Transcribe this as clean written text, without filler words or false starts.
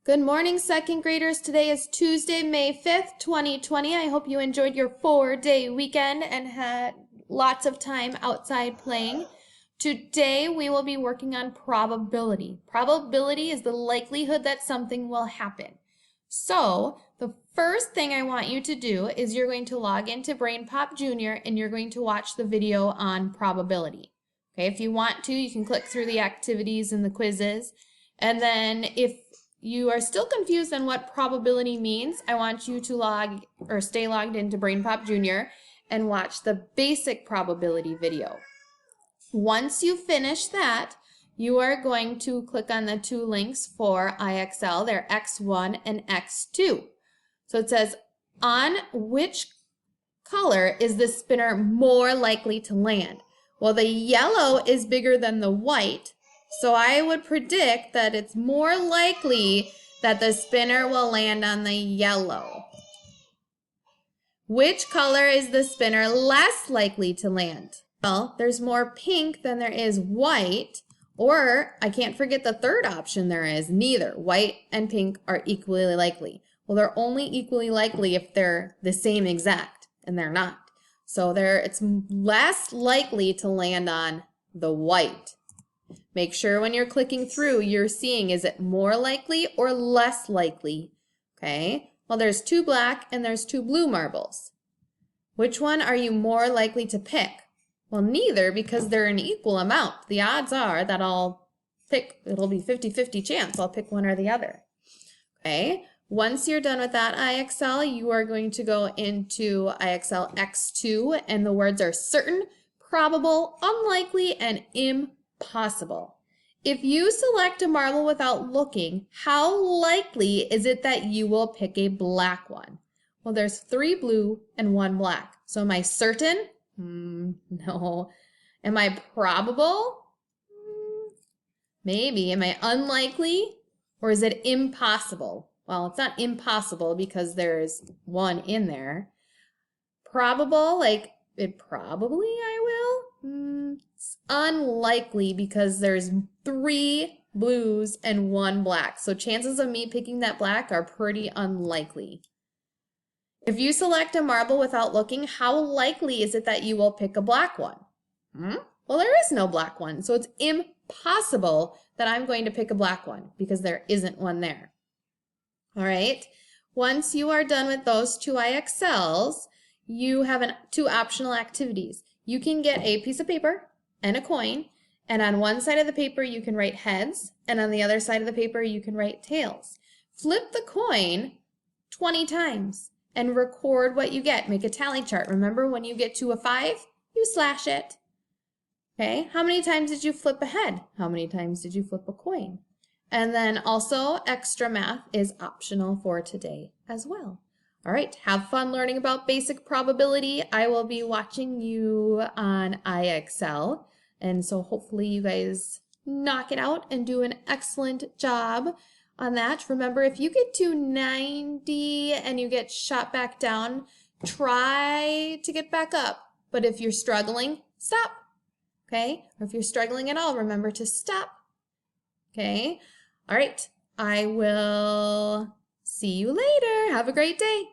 Good morning, second graders. Today is Tuesday, May 5th, 2020. I hope you enjoyed your 4-day weekend and had lots of time outside playing. Today, we will be working on probability. Probability is the likelihood that something will happen. So, the first thing I want you to do is you're going to log into BrainPop Junior and you're going to watch the video on probability. Okay, if you want to, you can click through the activities and the quizzes. And then if you are still confused on what probability means, I want you to stay logged into BrainPop Junior and watch the basic probability video. Once you finish that, you are going to click on the two links for IXL. They're X1 and X2. So it says, on which color is the spinner more likely to land? Well, the yellow is bigger than the white, so I would predict that it's more likely that the spinner will land on the yellow. Which color is the spinner less likely to land? Well, there's more pink than there is white, or I can't forget the third option there is neither. White and pink are equally likely. Well, they're only equally likely if they're the same exact, and they're not. So it's less likely to land on the white. Make sure when you're clicking through, you're seeing, is it more likely or less likely? Okay, well, there's two black and there's two blue marbles. Which one are you more likely to pick? Well, neither, because they're an equal amount. The odds are that it'll be 50-50 chance. I'll pick one or the other. Okay, once you're done with that IXL, you are going to go into IXL X2, and the words are certain, probable, unlikely, and impossible. If you select a marble without looking, how likely is it that you will pick a black one? Well, there's 3 blue and 1 black. So am I certain? No. Am I probable? Maybe. Am I unlikely? Or is it impossible? Well, it's not impossible because there's 1 in there. Probable, like it probably I will? It's unlikely because there's 3 blues and 1 black. So chances of me picking that black are pretty unlikely. If you select a marble without looking, how likely is it that you will pick a black one? Well, there is no black one, so it's impossible that I'm going to pick a black one because there isn't one there. All right, once you are done with those 2 IXLs, you have 2 optional activities. You can get a piece of paper and a coin, and on one side of the paper you can write heads, and on the other side of the paper you can write tails. Flip the coin 20 times and record what you get. Make a tally chart. Remember, when you get to a 5, you slash it. Okay, how many times did you flip a head? How many times did you flip a coin? And then also, extra math is optional for today as well. All right, have fun learning about basic probability. I will be watching you on IXL, and so hopefully you guys knock it out and do an excellent job on that. Remember, if you get to 90 and you get shot back down, try to get back up. But if you're struggling, stop. Okay? Or if you're struggling at all, remember to stop. Okay? All right. I will see you later. Have a great day.